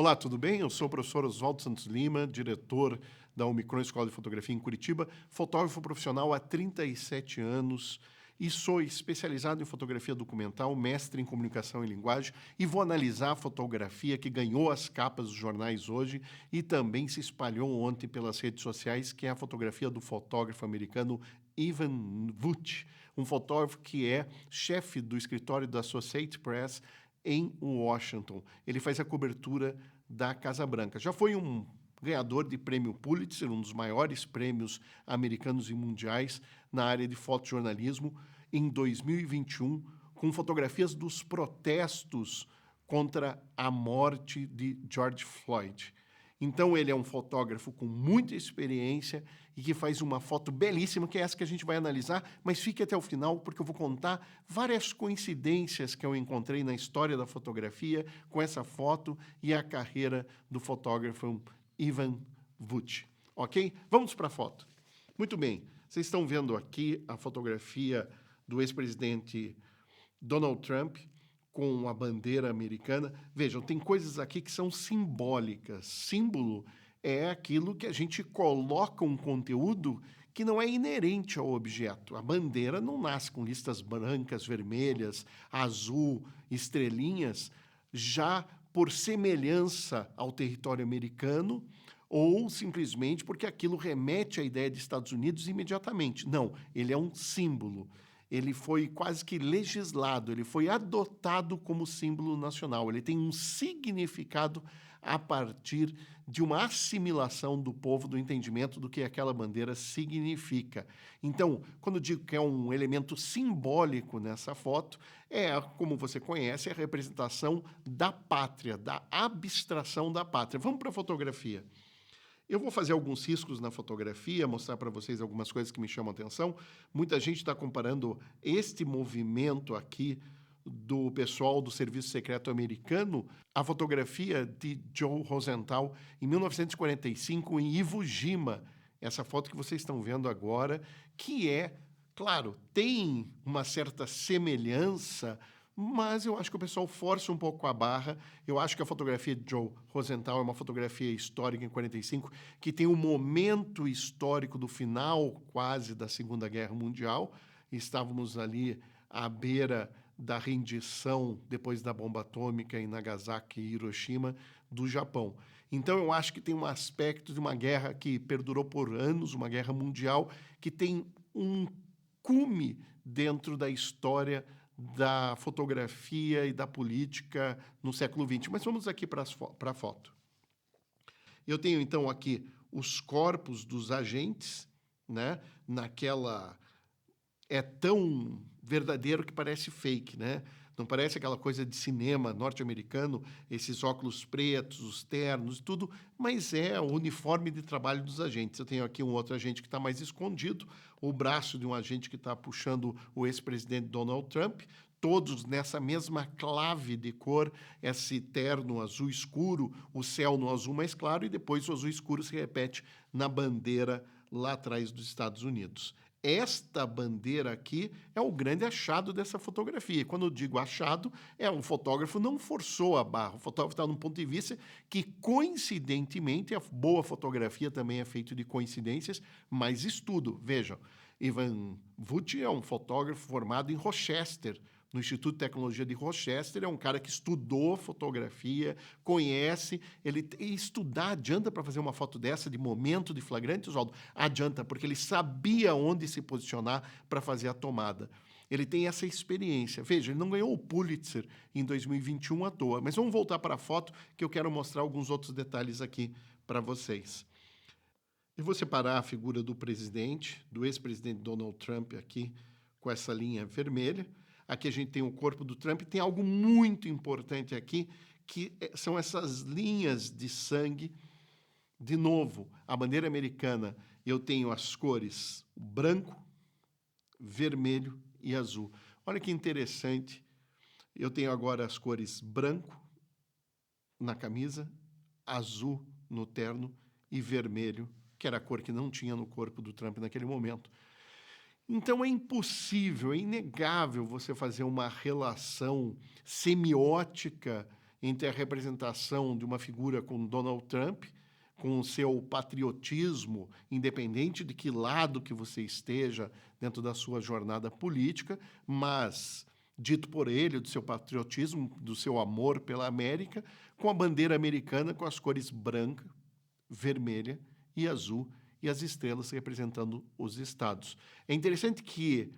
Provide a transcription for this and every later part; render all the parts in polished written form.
Olá, tudo bem? Eu sou o professor Oswaldo Santos Lima, diretor da Omicron Escola de Fotografia em Curitiba, fotógrafo profissional há 37 anos e sou especializado em fotografia documental, mestre em comunicação e linguagem, e vou analisar a fotografia que ganhou as capas dos jornais hoje e também se espalhou ontem pelas redes sociais, que é a fotografia do fotógrafo americano Ivan Vuch, um fotógrafo que é chefe do escritório da Associated Press em Washington. Ele faz a cobertura da Casa Branca. Já foi um ganhador de prêmio Pulitzer, um dos maiores prêmios americanos e mundiais na área de fotojornalismo, em 2021, com fotografias dos protestos contra a morte de George Floyd. Então, ele é um fotógrafo com muita experiência e que faz uma foto belíssima, que é essa que a gente vai analisar, mas fique até o final, porque eu vou contar várias coincidências que eu encontrei na história da fotografia com essa foto e a carreira do fotógrafo Ivan Vuch. Ok? Vamos para a foto. Muito bem, vocês estão vendo aqui a fotografia do ex-presidente Donald Trump com a bandeira americana. Vejam, tem coisas aqui que são simbólicas. Símbolo é aquilo que a gente coloca um conteúdo que não é inerente ao objeto. A bandeira não nasce com listas brancas, vermelhas, azul, estrelinhas, já por semelhança ao território americano ou simplesmente porque aquilo remete à ideia de Estados Unidos imediatamente. Não, ele é um símbolo. Ele foi quase que legislado, ele foi adotado como símbolo nacional. Ele tem um significado a partir de uma assimilação do povo, do entendimento do que aquela bandeira significa. Então, quando eu digo que é um elemento simbólico nessa foto, é, como você conhece, a representação da pátria, da abstração da pátria. Vamos para a fotografia. Eu vou fazer alguns riscos na fotografia, mostrar para vocês algumas coisas que me chamam a atenção. Muita gente está comparando este movimento aqui do pessoal do Serviço Secreto Americano à fotografia de Joe Rosenthal em 1945 em Iwo Jima. Essa foto que vocês estão vendo agora, que é, claro, tem uma certa semelhança, mas eu acho que o pessoal força um pouco a barra. Eu acho que a fotografia de Joe Rosenthal é uma fotografia histórica em 45, que tem um momento histórico do final quase da Segunda Guerra Mundial. Estávamos ali à beira da rendição, depois da bomba atômica em Nagasaki e Hiroshima, do Japão. Então, eu acho que tem um aspecto de uma guerra que perdurou por anos, uma guerra mundial, que tem um cume dentro da história da fotografia e da política no século XX. Mas vamos aqui para a foto. Eu tenho, então, aqui os corpos dos agentes, né? Naquela... É tão verdadeiro que parece fake, né? Não parece aquela coisa de cinema norte-americano, esses óculos pretos, os ternos, tudo, mas é o uniforme de trabalho dos agentes. Eu tenho aqui um outro agente que está mais escondido, o braço de um agente que está puxando o ex-presidente Donald Trump, todos nessa mesma clave de cor, esse terno azul escuro, o céu no azul mais claro, e depois o azul escuro se repete na bandeira lá atrás dos Estados Unidos. Esta bandeira aqui é o grande achado dessa fotografia. Quando eu digo achado, o fotógrafo não forçou a barra. O fotógrafo está num ponto de vista que, coincidentemente, a boa fotografia também é feita de coincidências, mas estudo. Vejam, Ivan Vuch é um fotógrafo formado em Rochester, no Instituto de Tecnologia de Rochester. É um cara que estudou fotografia, conhece. Estudar adianta para fazer uma foto dessa de momento de flagrante, Oswaldo? Adianta, porque ele sabia onde se posicionar para fazer a tomada. Ele tem essa experiência. Veja, ele não ganhou o Pulitzer em 2021 à toa. Mas vamos voltar para a foto, que eu quero mostrar alguns outros detalhes aqui para vocês. Eu vou separar a figura do presidente, do ex-presidente Donald Trump aqui, com essa linha vermelha. Aqui a gente tem o corpo do Trump. Tem algo muito importante aqui, que são essas linhas de sangue. De novo, a bandeira americana, eu tenho as cores branco, vermelho e azul. Olha que interessante. Eu tenho agora as cores branco na camisa, azul no terno e vermelho, que era a cor que não tinha no corpo do Trump naquele momento. Então, é impossível, é inegável você fazer uma relação semiótica entre a representação de uma figura como Donald Trump, com o seu patriotismo, independente de que lado que você esteja dentro da sua jornada política, mas, dito por ele, do seu patriotismo, do seu amor pela América, com a bandeira americana com as cores branca, vermelha e azul, e as estrelas representando os estados. É interessante que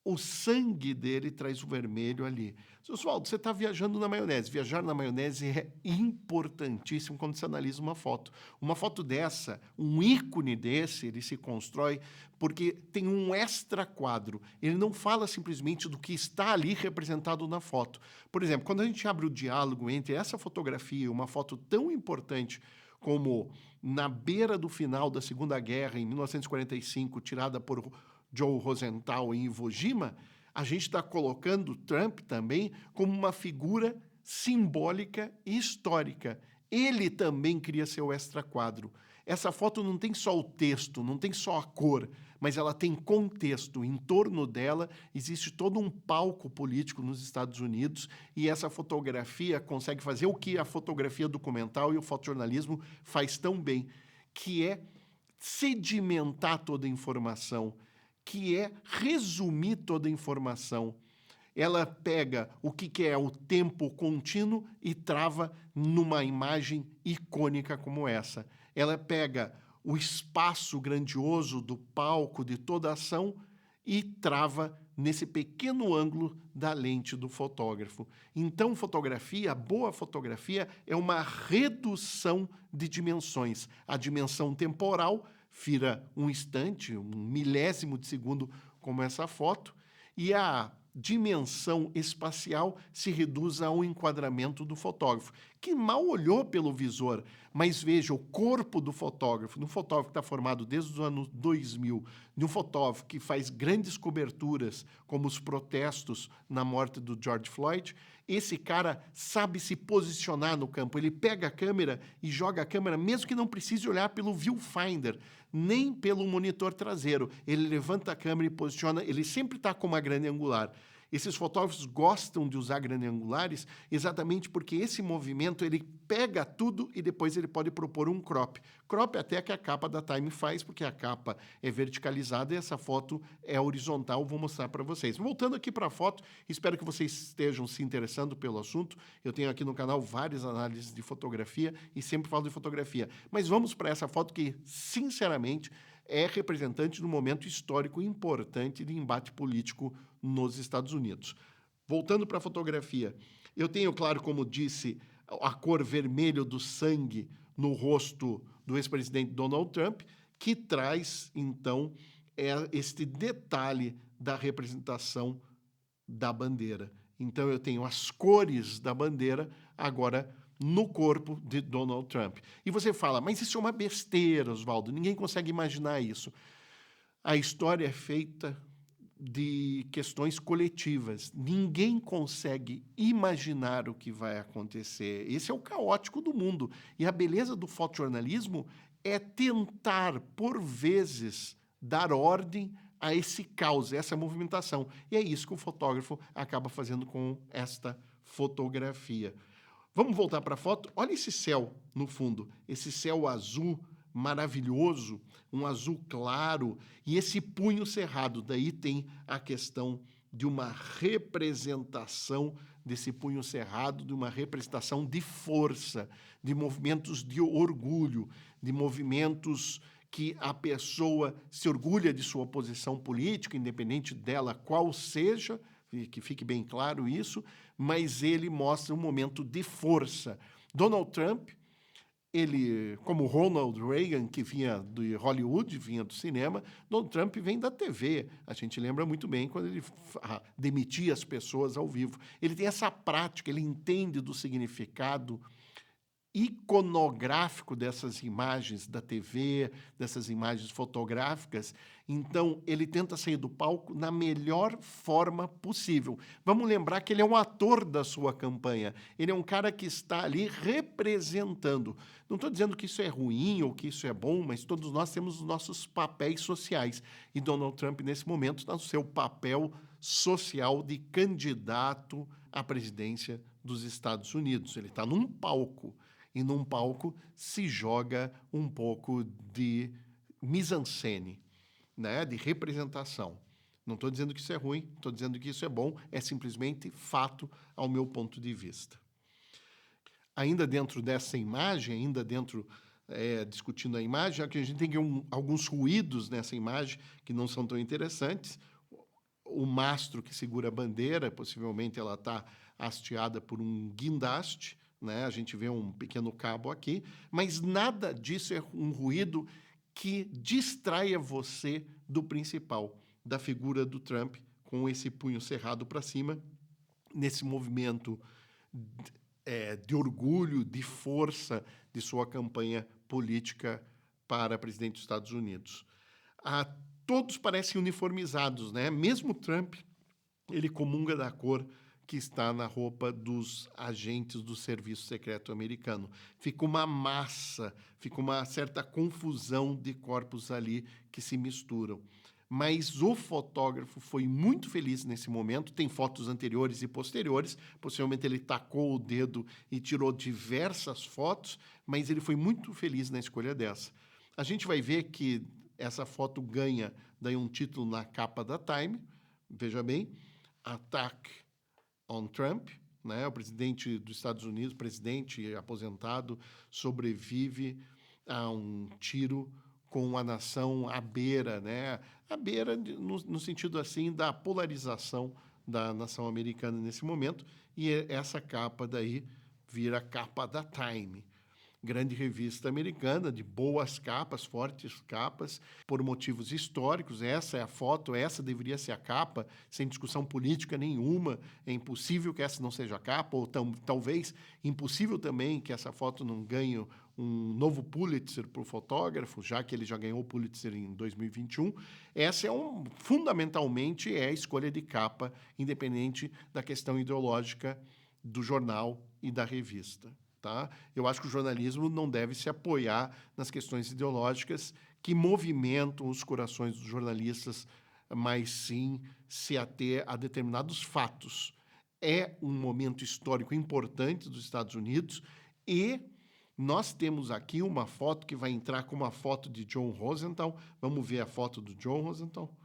o sangue dele traz o vermelho ali. Oswaldo, você está viajando na maionese. Viajar na maionese é importantíssimo quando você analisa uma foto. Uma foto dessa, um ícone desse, ele se constrói porque tem um extra quadro. Ele não fala simplesmente do que está ali representado na foto. Por exemplo, quando a gente abre o diálogo entre essa fotografia e uma foto tão importante como na beira do final da Segunda Guerra, em 1945, tirada por Joe Rosenthal em Iwo Jima, a gente está colocando Trump também como uma figura simbólica e histórica. Ele também cria seu extra-quadro. Essa foto não tem só o texto, não tem só a cor, mas ela tem contexto. Em torno dela existe todo um palco político nos Estados Unidos e essa fotografia consegue fazer o que a fotografia documental e o fotojornalismo faz tão bem, que é sedimentar toda a informação, que é resumir toda a informação. Ela pega o que é o tempo contínuo e trava numa imagem icônica como essa. Ela pega o espaço grandioso do palco, de toda a ação, e trava nesse pequeno ângulo da lente do fotógrafo. Então, fotografia, boa fotografia, é uma redução de dimensões. A dimensão temporal vira um instante, um milésimo de segundo, como essa foto, e a dimensão espacial se reduz ao enquadramento do fotógrafo, que mal olhou pelo visor, mas veja o corpo do fotógrafo, de um fotógrafo que está formado desde os anos 2000, de um fotógrafo que faz grandes coberturas, como os protestos na morte do George Floyd. Esse cara sabe se posicionar no campo, ele pega a câmera e joga a câmera, mesmo que não precise olhar pelo viewfinder, nem pelo monitor traseiro. Ele levanta a câmera e posiciona, ele sempre está com uma grande angular. Esses fotógrafos gostam de usar grande angulares exatamente porque esse movimento ele pega tudo e depois ele pode propor um crop. Crop até que a capa da Time faz, porque a capa é verticalizada e essa foto é horizontal. Vou mostrar para vocês. Voltando aqui para a foto, espero que vocês estejam se interessando pelo assunto. Eu tenho aqui no canal várias análises de fotografia e sempre falo de fotografia. Mas vamos para essa foto que, sinceramente, é representante de um momento histórico importante de embate político nos Estados Unidos. Voltando para a fotografia, eu tenho, claro, como disse, a cor vermelho do sangue no rosto do ex-presidente Donald Trump, que traz, então, este detalhe da representação da bandeira. Então, eu tenho as cores da bandeira agora no corpo de Donald Trump. E você fala, mas isso é uma besteira, Oswaldo, ninguém consegue imaginar isso. A história é feita de questões coletivas. Ninguém consegue imaginar o que vai acontecer. Esse é o caótico do mundo. E a beleza do fotojornalismo é tentar, por vezes, dar ordem a esse caos, a essa movimentação. E é isso que o fotógrafo acaba fazendo com esta fotografia. Vamos voltar para a foto? Olha esse céu no fundo, esse céu azul maravilhoso, um azul claro, e esse punho cerrado. Daí tem a questão de uma representação desse punho cerrado, de uma representação de força, de movimentos de orgulho, de movimentos que a pessoa se orgulha de sua posição política, independente dela qual seja, que fique bem claro isso, mas ele mostra um momento de força. Donald Trump, ele, como Ronald Reagan, que vinha de Hollywood, vinha do cinema, Donald Trump vem da TV. A gente lembra muito bem quando ele demitia as pessoas ao vivo. Ele tem essa prática, ele entende do significado iconográfico dessas imagens da TV, dessas imagens fotográficas. Então, ele tenta sair do palco na melhor forma possível. Vamos lembrar que ele é um ator da sua campanha. Ele é um cara que está ali representando. Não estou dizendo que isso é ruim ou que isso é bom, mas todos nós temos os nossos papéis sociais. E Donald Trump, nesse momento, está no seu papel social de candidato à presidência dos Estados Unidos. Ele está num palco, e num palco se joga um pouco de mise-en-scène, né, de representação. Não estou dizendo que isso é ruim, estou dizendo que isso é bom, é simplesmente fato ao meu ponto de vista. Ainda dentro dessa imagem, discutindo a imagem, aqui a gente tem alguns ruídos nessa imagem que não são tão interessantes. O mastro que segura a bandeira, possivelmente ela está hasteada por um guindaste, né? A gente vê um pequeno cabo aqui, mas nada disso é um ruído que distraia você do principal, da figura do Trump, com esse punho cerrado para cima, nesse movimento de orgulho, de força de sua campanha política para presidente dos Estados Unidos. Todos parecem uniformizados, né? Mesmo Trump, ele comunga da cor que está na roupa dos agentes do Serviço Secreto americano. Fica uma massa, fica uma certa confusão de corpos ali que se misturam. Mas o fotógrafo foi muito feliz nesse momento. Tem fotos anteriores e posteriores. Possivelmente ele tacou o dedo e tirou diversas fotos, mas ele foi muito feliz na escolha dessa. A gente vai ver que essa foto ganha daí um título na capa da Time. Veja bem, Attack on Trump, né? O presidente dos Estados Unidos, presidente aposentado, sobrevive a um tiro com a nação à beira, né? À beira no sentido assim da polarização da nação americana nesse momento, e essa capa daí vira a capa da Time, grande revista americana de boas capas, fortes capas, por motivos históricos. Essa é a foto, essa deveria ser a capa, sem discussão política nenhuma. É impossível que essa não seja a capa, ou talvez impossível também que essa foto não ganhe um novo Pulitzer para o fotógrafo, já que ele já ganhou o Pulitzer em 2021. Essa fundamentalmente é a escolha de capa, independente da questão ideológica do jornal e da revista. Tá? Eu acho que o jornalismo não deve se apoiar nas questões ideológicas que movimentam os corações dos jornalistas, mas sim se ater a determinados fatos. É um momento histórico importante dos Estados Unidos e nós temos aqui uma foto que vai entrar com uma foto de John Rosenthal. Vamos ver a foto do John Rosenthal.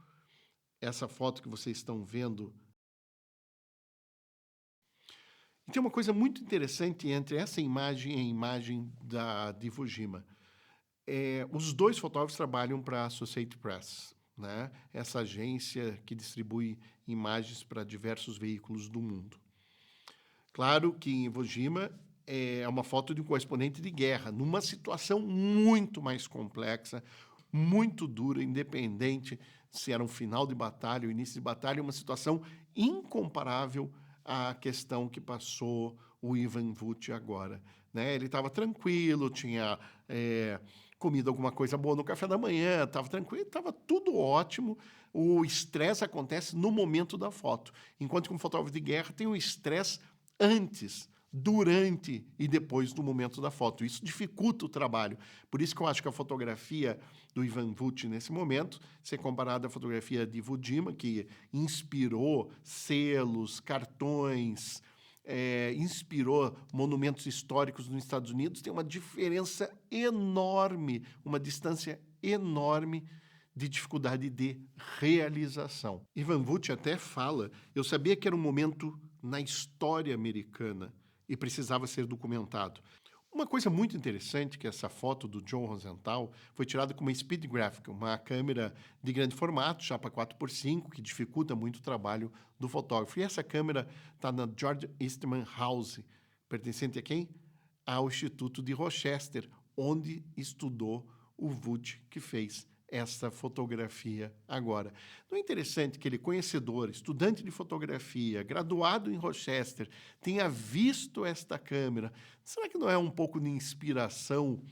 Essa foto que vocês estão vendo. E tem uma coisa muito interessante entre essa imagem e a imagem de Iwo Jima. Os dois fotógrafos trabalham para a Associated Press, né? Essa agência que distribui imagens para diversos veículos do mundo. Claro que em Iwo Jima é uma foto de um correspondente de guerra, numa situação muito mais complexa, muito dura, independente se era um final de batalha ou início de batalha, uma situação incomparável à questão que passou o Ivan Vut agora, né? Ele estava tranquilo, tinha comido alguma coisa boa no café da manhã, estava tranquilo, estava tudo ótimo. O estresse acontece no momento da foto, enquanto que um fotógrafo de guerra tem o estresse antes, durante e depois do momento da foto. Isso dificulta o trabalho. Por isso que eu acho que a fotografia do Ivan Vut nesse momento, ser comparada à fotografia de Iwo Jima, que inspirou selos, cartões, inspirou monumentos históricos nos Estados Unidos, tem uma diferença enorme, uma distância enorme de dificuldade de realização. Ivan Vut até fala, eu sabia que era um momento na história americana e precisava ser documentado. Uma coisa muito interessante que essa foto do John Rosenthal foi tirada com uma Speed Graphic, uma câmera de grande formato, chapa 4x5, que dificulta muito o trabalho do fotógrafo. E essa câmera está na George Eastman House, pertencente a quem? Ao Instituto de Rochester, onde estudou o Vut, que fez essa fotografia agora. Não é interessante que ele, conhecedor, estudante de fotografia, graduado em Rochester, tenha visto esta câmera? Será que não é um pouco de inspiração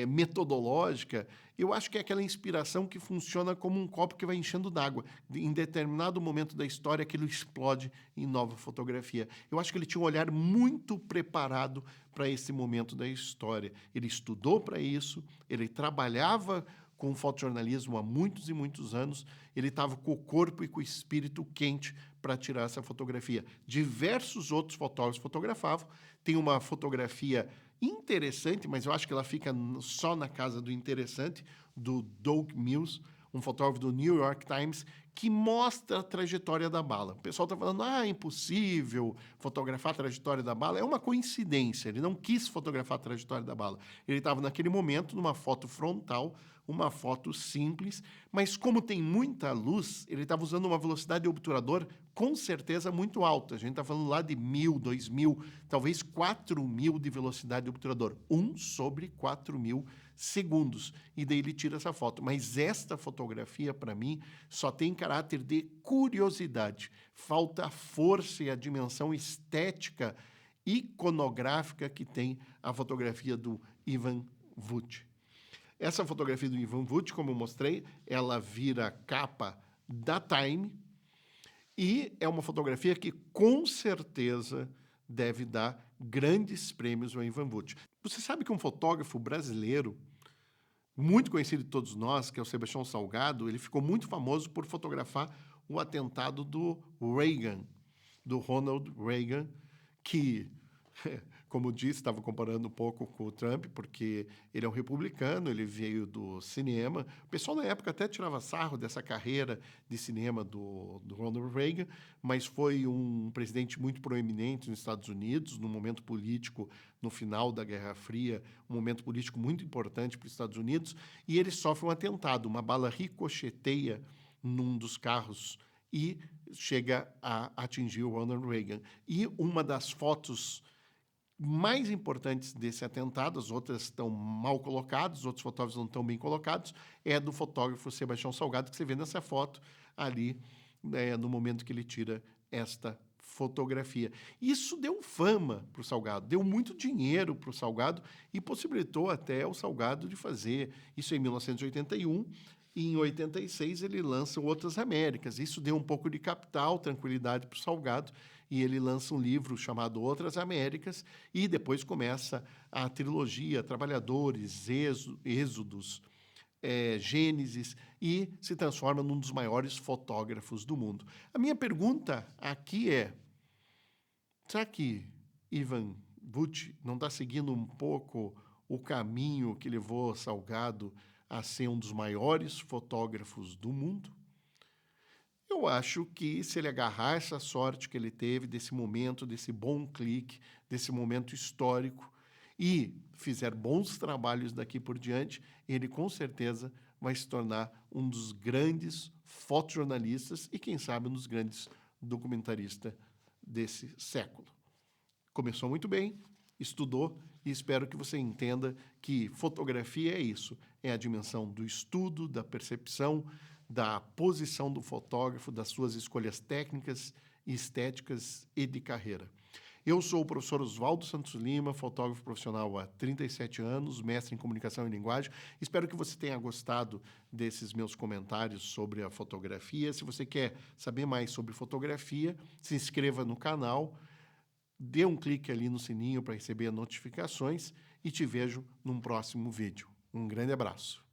metodológica? Eu acho que é aquela inspiração que funciona como um copo que vai enchendo d'água. Em determinado momento da história, aquilo explode em nova fotografia. Eu acho que ele tinha um olhar muito preparado para esse momento da história. Ele estudou para isso, ele trabalhava com o fotojornalismo há muitos e muitos anos. Ele estava com o corpo e com o espírito quente para tirar essa fotografia. Diversos outros fotógrafos fotografavam. Tem uma fotografia interessante, mas eu acho que ela fica só na casa do interessante, do Doug Mills, um fotógrafo do New York Times, que mostra a trajetória da bala. O pessoal está falando, é impossível fotografar a trajetória da bala. É uma coincidência, ele não quis fotografar a trajetória da bala. Ele estava, naquele momento, numa foto frontal, uma foto simples, mas como tem muita luz, ele estava usando uma velocidade de obturador com certeza muito alta. A gente está falando lá de 1.000, 2.000, talvez 4.000 de velocidade de obturador. 1/4.000 segundos. E daí ele tira essa foto. Mas esta fotografia, para mim, só tem caráter de curiosidade. Falta a força e a dimensão estética, iconográfica que tem a fotografia do Ivan Vut. Essa fotografia do Ivan Vut, como eu mostrei, ela vira capa da Time e é uma fotografia que, com certeza, deve dar grandes prêmios ao Ivan Vut. Você sabe que um fotógrafo brasileiro, muito conhecido de todos nós, que é o Sebastião Salgado, ele ficou muito famoso por fotografar o atentado do Reagan, do Ronald Reagan, que, como disse, estava comparando um pouco com o Trump, porque ele é um republicano, ele veio do cinema. O pessoal na época até tirava sarro dessa carreira de cinema do Ronald Reagan, mas foi um presidente muito proeminente nos Estados Unidos, num momento político, no final da Guerra Fria, um momento político muito importante para os Estados Unidos, e ele sofre um atentado, uma bala ricocheteia num dos carros e chega a atingir o Ronald Reagan. E uma das fotos mais importantes desse atentado, as outras estão mal colocadas, os outros fotógrafos não estão bem colocados, é do fotógrafo Sebastião Salgado, que você vê nessa foto ali, no momento que ele tira esta fotografia. Isso deu fama para o Salgado, deu muito dinheiro para o Salgado e possibilitou até o Salgado de fazer isso em 1981, e em 86 ele lança Outras Américas. Isso deu um pouco de capital, tranquilidade para o Salgado, e ele lança um livro chamado Outras Américas, e depois começa a trilogia Trabalhadores, Êxodos, Gênesis, e se transforma num dos maiores fotógrafos do mundo. A minha pergunta aqui é, será que Ivan Vut não está seguindo um pouco o caminho que levou Salgado a ser um dos maiores fotógrafos do mundo? Eu acho que, se ele agarrar essa sorte que ele teve, desse momento, desse bom clique, desse momento histórico, e fizer bons trabalhos daqui por diante, ele com certeza vai se tornar um dos grandes fotojornalistas e, quem sabe, um dos grandes documentaristas desse século. Começou muito bem, estudou, e espero que você entenda que fotografia é isso, é a dimensão do estudo, da percepção, da posição do fotógrafo, das suas escolhas técnicas, estéticas e de carreira. Eu sou o professor Oswaldo Santos Lima, fotógrafo profissional há 37 anos, mestre em comunicação e linguagem. Espero que você tenha gostado desses meus comentários sobre a fotografia. Se você quer saber mais sobre fotografia, se inscreva no canal, dê um clique ali no sininho para receber notificações e te vejo num próximo vídeo. Um grande abraço.